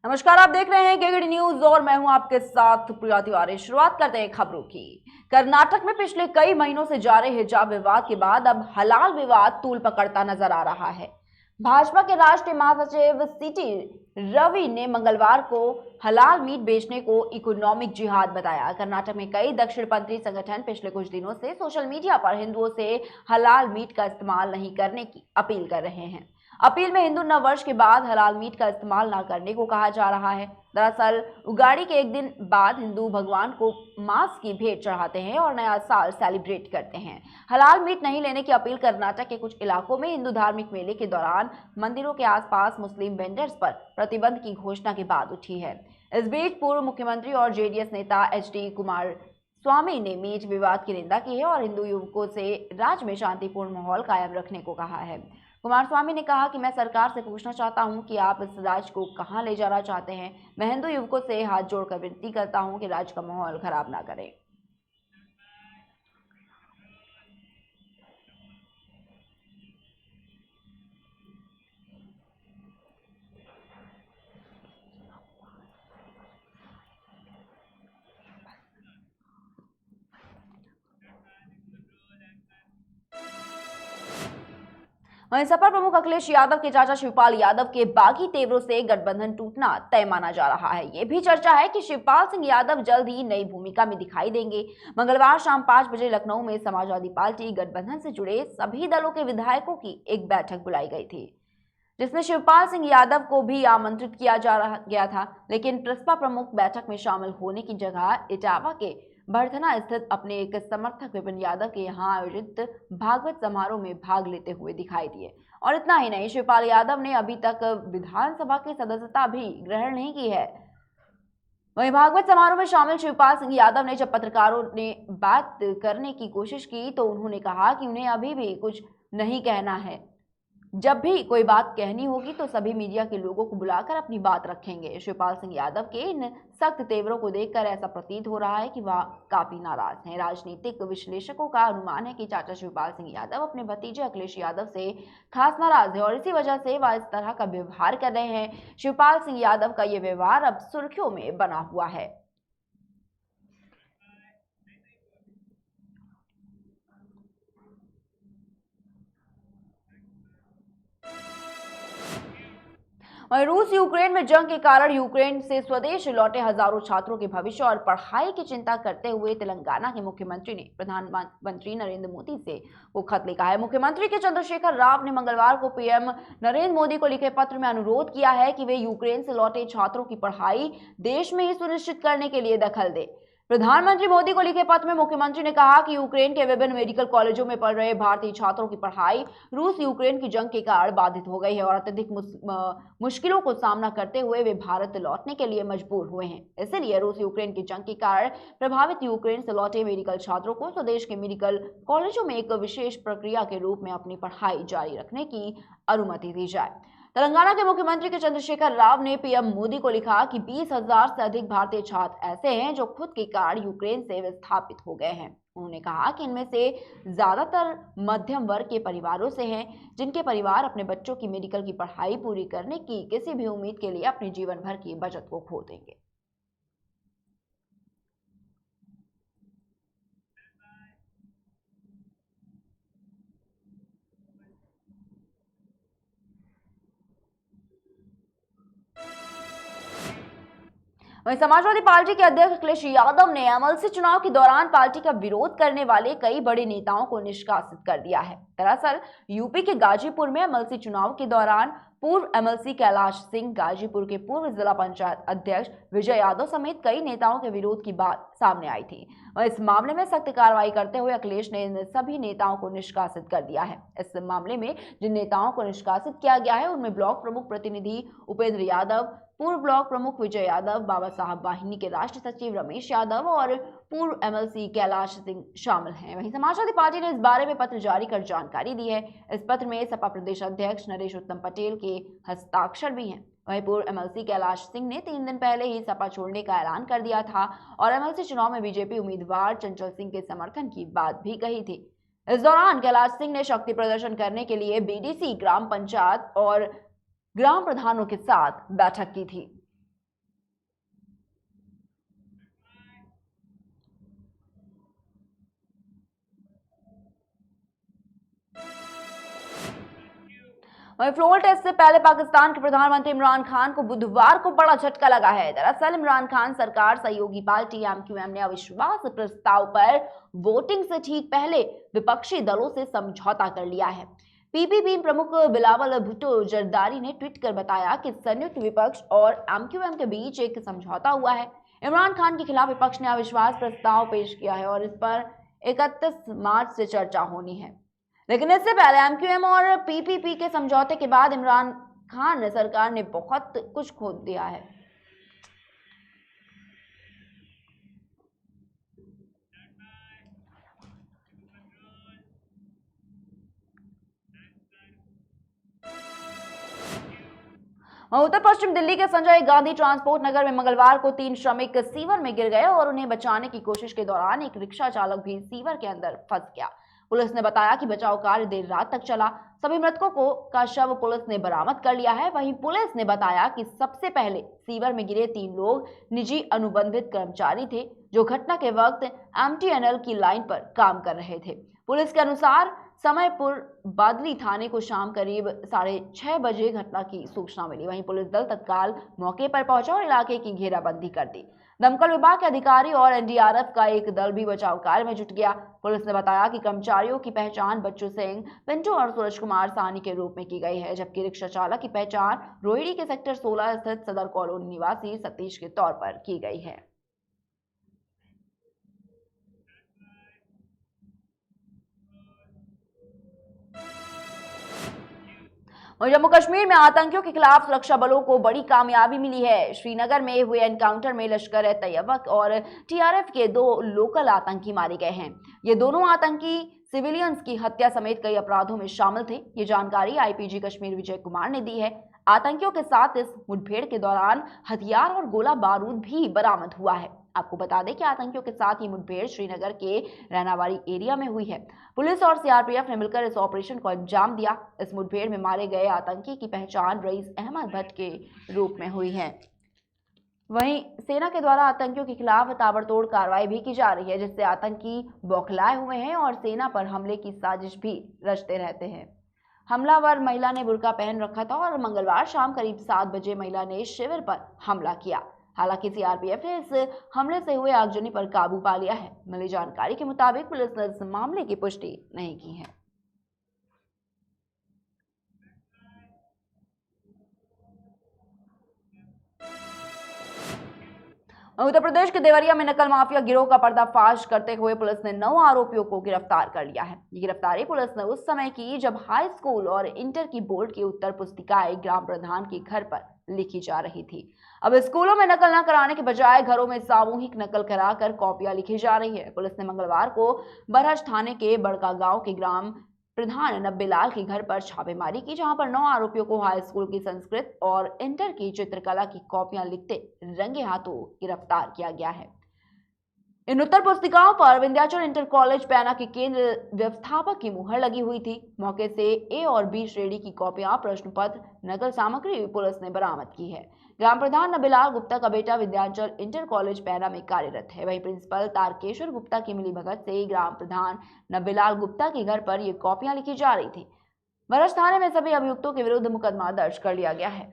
नमस्कार, आप देख रहे हैं केकेडी न्यूज और मैं हूं आपके साथ प्रिया तिवारी। शुरुआत करते हैं खबरों की। कर्नाटक में पिछले कई महीनों से जारी हिजाब विवाद के बाद अब हलाल विवाद तूल पकड़ता नजर आ रहा है। भाजपा के राष्ट्रीय महासचिव सीटी रवि ने मंगलवार को हलाल मीट बेचने को इकोनॉमिक जिहाद बताया। कर्नाटक में कई दक्षिणपंथी संगठन पिछले कुछ दिनों से सोशल मीडिया पर हिंदुओं से हलाल मीट का इस्तेमाल नहीं करने की अपील कर रहे हैं। अपील में हिंदू नववर्ष के बाद हलाल मीट का इस्तेमाल न करने को कहा जा रहा है। दरअसल उगाड़ी के एक दिन बाद हिंदू भगवान को मांस की भेंट चढ़ाते हैं और नया साल सेलिब्रेट करते हैं। हलाल मीट नहीं लेने की अपील कर्नाटक के कुछ इलाकों में हिंदू धार्मिक मेले के दौरान मंदिरों के आसपास मुस्लिम वेंडर्स पर प्रतिबंध की घोषणा के बाद उठी है। इस बीच पूर्व मुख्यमंत्री और जेडीएस नेता एचडी कुमार स्वामी ने मीट विवाद की निंदा की है और हिंदू युवकों से राज्य में शांतिपूर्ण माहौल कायम रखने को कहा है। कुमार स्वामी ने कहा कि मैं सरकार से पूछना चाहता हूं कि आप इस राज्य को कहां ले जाना चाहते हैं। मैं हिंदू युवकों से हाथ जोड़कर विनती करता हूं कि राज्य का माहौल खराब ना करें। वहीं सपा प्रमुख अखिलेश यादव के चाचा शिवपाल यादव के बागी तेवरों से गठबंधन टूटना तय माना जा रहा है। ये भी चर्चा है कि शिवपाल सिंह यादव जल्द ही नई भूमिका में दिखाई देंगे। मंगलवार शाम 5 बजे लखनऊ में समाजवादी पार्टी गठबंधन से जुड़े सभी दलों के विधायकों की एक बैठक बुलाई गई थी, जिसमें शिवपाल सिंह यादव को भी आमंत्रित किया गया था। लेकिन प्रसपा प्रमुख बैठक में शामिल होने की जगह इटावा के बड़धना स्थित अपने एक समर्थक विपिन यादव के यहां आयोजित भागवत समारोह में भाग लेते हुए दिखाई दिए। और इतना ही नहीं, शिवपाल यादव ने अभी तक विधानसभा की सदस्यता भी ग्रहण नहीं की है। वहीं भागवत समारोह में शामिल शिवपाल सिंह यादव ने जब पत्रकारों ने बात करने की कोशिश की तो उन्होंने कहा कि उन्हें अभी भी कुछ नहीं कहना है। जब भी कोई बात कहनी होगी तो सभी मीडिया के लोगों को बुलाकर अपनी बात रखेंगे। शिवपाल सिंह यादव के इन सख्त तेवरों को देखकर ऐसा प्रतीत हो रहा है कि वह काफी नाराज हैं। राजनीतिक विश्लेषकों का अनुमान है कि चाचा शिवपाल सिंह यादव अपने भतीजे अखिलेश यादव से खास नाराज है और इसी वजह से वह इस तरह का व्यवहार कर रहे हैं। शिवपाल सिंह यादव का यह व्यवहार अब सुर्खियों में बना हुआ है। वहीं रूस यूक्रेन में जंग के कारण यूक्रेन से स्वदेश लौटे हजारों छात्रों के भविष्य और पढ़ाई की चिंता करते हुए तेलंगाना के मुख्यमंत्री ने प्रधानमंत्री नरेंद्र मोदी से वो खत लिखा है। मुख्यमंत्री के चंद्रशेखर राव ने मंगलवार को पीएम नरेंद्र मोदी को लिखे पत्र में अनुरोध किया है कि वे यूक्रेन से लौटे छात्रों की पढ़ाई देश में ही सुनिश्चित करने के लिए दखल दे। प्रधानमंत्री मोदी को लिखे पत्र में मुख्यमंत्री ने कहा कि यूक्रेन के विभिन्न मेडिकल कॉलेजों में पढ़ रहे भारतीय छात्रों की पढ़ाई रूस यूक्रेन की जंग के कारण बाधित हो गई है और अत्यधिक मुश्किलों को सामना करते हुए वे भारत लौटने के लिए मजबूर हुए हैं। इसलिए रूस यूक्रेन की जंग के कारण प्रभावित यूक्रेन से लौटे मेडिकल छात्रों को स्वदेश के मेडिकल कॉलेजों में एक विशेष प्रक्रिया के रूप में अपनी पढ़ाई जारी रखने की अनुमति दी जाए। तेलंगाना के मुख्यमंत्री के चंद्रशेखर राव ने पीएम मोदी को लिखा कि 20,000 से अधिक भारतीय छात्र ऐसे हैं जो खुद के कारण यूक्रेन से विस्थापित हो गए हैं। उन्होंने कहा कि इनमें से ज्यादातर मध्यम वर्ग के परिवारों से हैं, जिनके परिवार अपने बच्चों की मेडिकल की पढ़ाई पूरी करने की किसी भी उम्मीद के लिए अपने जीवन भर की बचत को खो देंगे। वहीं समाजवादी पार्टी के अध्यक्ष अखिलेश यादव ने एमएलसी चुनाव के दौरान पार्टी का विरोध करने वाले कई बड़े नेताओं को निष्कासित कर दिया है। दरअसल यूपी के गाजीपुर में एमएलसी चुनाव के दौरान पूर्व एमएलसी कैलाश सिंह, गाजीपुर के पूर्व जिला पंचायत अध्यक्ष विजय यादव समेत कई नेताओं के विरोध की बात सामने आई थी। वह इस मामले में सख्त कार्रवाई करते हुए अखिलेश ने इन सभी नेताओं को निष्कासित कर दिया है। इस मामले में जिन नेताओं को निष्कासित किया गया है उनमें ब्लॉक प्रमुख प्रतिनिधि उपेंद्र यादव, पूर्व ब्लॉक प्रमुख विजय यादव, बाबा साहब वाहिनी के राष्ट्रीय सचिव रमेश यादव और पूर्व एमएलसी कैलाश सिंह शामिल हैं। वहीं समाजवादी पार्टी ने इस बारे में पत्र जारी कर जानकारी दी है। इस पत्र में सपा प्रदेश अध्यक्ष नरेश उत्तम पटेल के हस्ताक्षर भी हैं। वहीं पूर्व एमएलसी कैलाश सिंह ने 3 दिन पहले ही सपा छोड़ने का ऐलान कर दिया था और एमएलसी चुनाव में बीजेपी उम्मीदवार चंचल सिंह के समर्थन की बात भी कही थी। इस दौरान कैलाश सिंह ने शक्ति प्रदर्शन करने के लिए बीडीसी, ग्राम पंचायत और ग्राम प्रधानों के साथ बैठक की थी। वहीं फ्लोर टेस्ट से पहले पाकिस्तान के प्रधानमंत्री इमरान खान को बुधवार को बड़ा झटका लगा है। दरअसल इमरान खान सरकार सहयोगी पार्टी एमक्यूएम ने अविश्वास प्रस्ताव पर वोटिंग से ठीक पहले विपक्षी दलों से समझौता कर लिया है। पीपीपी प्रमुख बिलावल भुट्टो जरदारी ने ट्वीट कर बताया कि संयुक्त विपक्ष और एमक्यूएम के बीच एक समझौता हुआ है। इमरान खान के खिलाफ विपक्ष ने अविश्वास प्रस्ताव पेश किया है और इस पर 31 मार्च से चर्चा होनी है। लेकिन इससे पहले एमक्यूएम और पीपीपी के समझौते के बाद इमरान खान सरकार ने बहुत कुछ खो दिया है। उत्तर पश्चिम दिल्ली के संजय गांधी ट्रांसपोर्ट नगर में मंगलवार को 3 श्रमिक सीवर में गिर गए और उन्हें बचाने की कोशिश के दौरान एक रिक्शा चालक भी सीवर के अंदर फंस गया। पुलिस ने बताया कि बचाव कार्य देर रात तक चला। सभी मृतकों का शव पुलिस ने बरामद कर लिया है। वहीं पुलिस ने बताया कि सबसे पहले सीवर में गिरे 3 लोग निजी अनुबंधित कर्मचारी थे जो घटना के वक्त एमटीएनएल की लाइन पर काम कर रहे थे। पुलिस के अनुसार समयपुर बादली थाने को शाम करीब 6:30 बजे घटना की सूचना मिली। वहीं पुलिस दल तत्काल मौके पर पहुंचा और इलाके की घेराबंदी कर दी। दमकल विभाग के अधिकारी और एनडीआरएफ का एक दल भी बचाव कार्य में जुट गया। पुलिस ने बताया कि कर्मचारियों की पहचान बच्चू सिंह, पिंटू और सूरज कुमार साहनी के रूप में की गई है, जबकि रिक्शा चालक की पहचान रोहिणी के सेक्टर 16 स्थित सदर कॉलोनी निवासी सतीश के तौर पर की गई है। और जम्मू कश्मीर में आतंकियों के खिलाफ सुरक्षा बलों को बड़ी कामयाबी मिली है। श्रीनगर में हुए एनकाउंटर में लश्कर ए तैयबा और टीआरएफ के 2 लोकल आतंकी मारे गए हैं। ये दोनों आतंकी सिविलियंस की हत्या समेत कई अपराधों में शामिल थे। ये जानकारी आईपीजी कश्मीर विजय कुमार ने दी है। आतंकियों के साथ इस मुठभेड़ के दौरान हथियार और गोला बारूद भी बरामद हुआ है। आपको बता दें कि आतंकियों के साथ ये मुठभेड़ श्रीनगर के रहनावारी एरिया में हुई है। पुलिस और सीआरपीएफ ने मिलकर इस ऑपरेशन को अंजाम दिया। इस मुठभेड़ में मारे गए आतंकी की पहचान रईस अहमद भट्ट के रूप में हुई है। वहीं सेना के द्वारा आतंकियों के खिलाफ ताबड़तोड़ कार्रवाई भी की जा रही है, जिससे आतंकी बौखलाए हुए हैं और सेना पर हमले की साजिश भी रचते रहते हैं। हमलावर महिला ने बुर्का पहन रखा था और मंगलवार शाम करीब 7 बजे महिला ने शिविर पर हमला किया। हालांकि सीआरपीएफ ने इस हमले से हुए आगजनी पर काबू पा लिया है। मिली जानकारी के मुताबिक पुलिस ने इस मामले की पुष्टि नहीं की है। उत्तर प्रदेश के देवरिया में नकल माफिया गिरोह का पर्दाफाश करते हुए पुलिस ने 9 आरोपियों को गिरफ्तार कर लिया है। ये गिरफ्तारी पुलिस ने उस समय की जब हाई स्कूल और इंटर की बोर्ड की उत्तर पुस्तिकाएं ग्राम प्रधान के घर पर लिखी जा रही थी। अब स्कूलों में नकल न कराने के बजाय घरों में सामूहिक नकल कराकर कॉपियां लिखी जा रही है। पुलिस ने मंगलवार को बरहज थाने के बड़का गांव के ग्राम प्रधान नब्बेलाल के घर पर छापेमारी की, जहां पर 9 आरोपियों को हाई स्कूल की संस्कृत और इंटर की चित्रकला की कॉपियां लिखते रंगे हाथों गिरफ्तार किया गया है। इन उत्तर पुस्तिकाओं पर विंध्याचल इंटर कॉलेज पैना के केंद्र व्यवस्थापक की मुहर लगी हुई थी। मौके से ए और बी श्रेणी की कॉपियां, प्रश्न पत्र, नकल सामग्री पुलिस ने बरामद की है। ग्राम प्रधान नबीलाल गुप्ता का बेटा विंध्याचल इंटर कॉलेज पैना में कार्यरत है। वहीं प्रिंसिपल तारकेश्वर गुप्ता की मिलीभगत से ग्राम प्रधान नबीलाल गुप्ता के घर पर ये कॉपियां लिखी जा रही थी। बरस थाने में सभी अभियुक्तों के विरुद्ध मुकदमा दर्ज कर लिया गया है।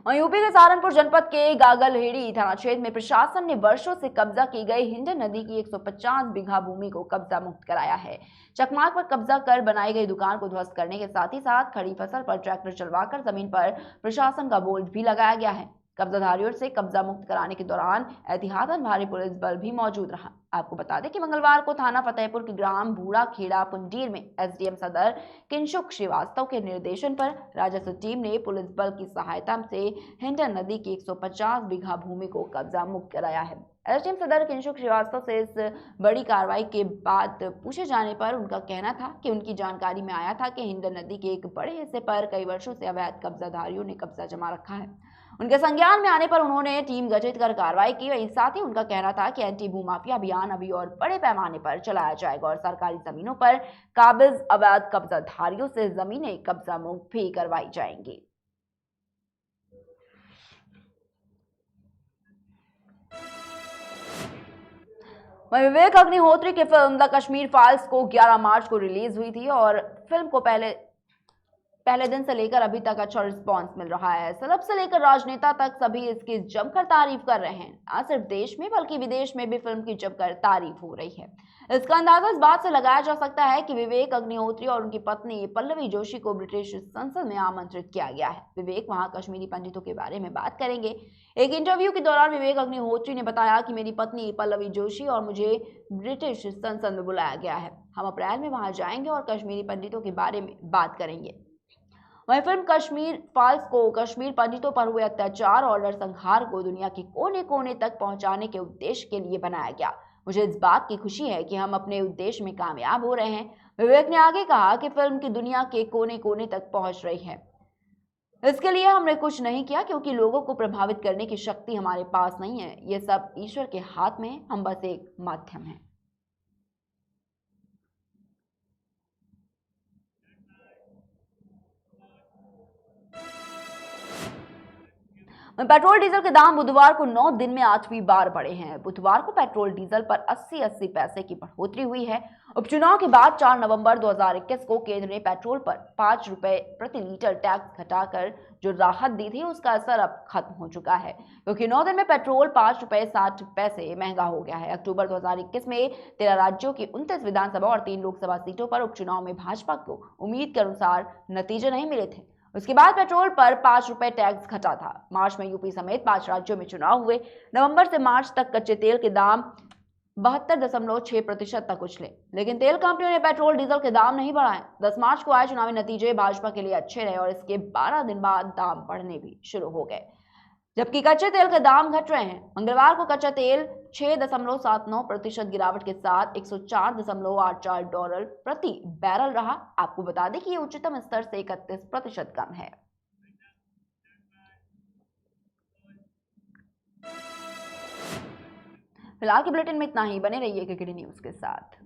यूपी के सहारनपुर जनपद के गागलहेड़ी थाना क्षेत्र में प्रशासन ने वर्षों से कब्जा की गई हिंडन नदी की 150 बीघा भूमि को कब्जा मुक्त कराया है। चकमाक पर कब्जा कर बनाई गई दुकान को ध्वस्त करने के साथ ही साथ खड़ी फसल पर ट्रैक्टर चलवाकर जमीन पर प्रशासन का बोर्ड भी लगाया गया है। कब्जाधारियों से कब्जा मुक्त कराने के दौरान एहतियातन भारी पुलिस बल भी मौजूद रहा। आपको बता दें कि मंगलवार को थाना फतेहपुर के ग्राम बूढ़ा खेड़ा पुंडीर में एसडीएम सदर किंशुक श्रीवास्तव के निर्देशन पर राजस्व टीम ने पुलिस बल की सहायता से हिंडन नदी की 150 बीघा भूमि को कब्जा मुक्त कराया है। एसडीएम सदर किंशुक श्रीवास्तव से इस बड़ी कार्रवाई के बाद पूछे जाने पर उनका कहना था कि उनकी जानकारी में आया था कि हिंडन नदी के एक बड़े हिस्से पर कई वर्षों से अवैध कब्जाधारियों ने कब्जा जमा रखा है। उनके संज्ञान में आने पर उन्होंने टीम गठित कर कार्रवाई की। वहीं साथ ही उनका कहना था कि एंटी भूमाफिया अभियान अभी और बड़े पैमाने पर चलाया जाएगा और सरकारी जमीनों पर काबिज अवैध कब्जाधारियों से जमीनें कब्जा मुक्त भी करवाई जाएंगी। वहीं विवेक अग्निहोत्री की फिल्म द कश्मीर फाइल्स को 11 मार्च को रिलीज हुई थी और फिल्म को पहले दिन से लेकर अभी तक अच्छा रिस्पांस मिल रहा है। सेलेब से लेकर राजनेता तक सभी इसकी जमकर तारीफ कर रहे हैं। न सिर्फ देश में बल्कि विदेश में भी फिल्म की जमकर तारीफ हो रही है। इसका अंदाजा इस बात से लगाया जा सकता है कि विवेक अग्निहोत्री और उनकी पत्नी पल्लवी जोशी को ब्रिटिश संसद में आमंत्रित किया गया है। विवेक वहां कश्मीरी पंडितों के बारे में बात करेंगे। एक इंटरव्यू के दौरान विवेक अग्निहोत्री ने बताया कि मेरी पत्नी पल्लवी जोशी और मुझे ब्रिटिश संसद में बुलाया गया है। हम अप्रैल में वहां जाएंगे और कश्मीरी पंडितों के बारे में बात करेंगे। वहीं फिल्म कश्मीर फाइल्स को कश्मीर पंडितों पर हुए अत्याचार और नरसंहार को दुनिया के कोने कोने तक पहुंचाने के उद्देश्य के लिए बनाया गया। मुझे इस बात की खुशी है कि हम अपने उद्देश्य में कामयाब हो रहे हैं। विवेक ने आगे कहा कि फिल्म की दुनिया के कोने कोने तक पहुंच रही है। इसके लिए हमने कुछ नहीं किया क्योंकि लोगों को प्रभावित करने की शक्ति हमारे पास नहीं है। ये सब ईश्वर के हाथ में है। हम बस एक माध्यम हैं। पेट्रोल डीजल के दाम बुधवार को 9 दिन में 8वीं बार बढ़े हैं। बुधवार को पेट्रोल डीजल पर 80 पैसे की बढ़ोतरी हुई है। उपचुनाव के बाद 4 नवंबर 2021 को केंद्र ने पेट्रोल पर 5 रुपए प्रति लीटर टैक्स घटाकर जो राहत दी थी उसका असर अब खत्म हो चुका है, क्योंकि 9 दिन में पेट्रोल 5 रुपए 60 पैसे महंगा हो गया है। अक्टूबर 2021 में 13 राज्यों की 29 विधानसभा और 3 लोकसभा सीटों पर उपचुनाव में भाजपा को उम्मीद के अनुसार नतीजे नहीं मिले थे। उसके बाद पेट्रोल पर 5 रुपए टैक्स घटा था। मार्च में यूपी समेत 5 राज्यों में चुनाव हुए। नवंबर से मार्च तक कच्चे तेल के दाम 72.6% तक उछले, लेकिन तेल कंपनियों ने पेट्रोल डीजल के दाम नहीं बढ़ाए। 10 मार्च को आए चुनावी नतीजे भाजपा के लिए अच्छे रहे और इसके 12 दिन बाद दाम बढ़ने भी शुरू हो गए, जबकि कच्चे तेल के दाम घट रहे हैं। मंगलवार को कच्चा तेल 6.79% गिरावट के साथ $104.84 प्रति बैरल रहा। आपको बता दें कि ये उच्चतम स्तर से 31% कम है। फिलहाल के बुलेटिन में इतना ही। बने रहिए केकेडी न्यूज के साथ।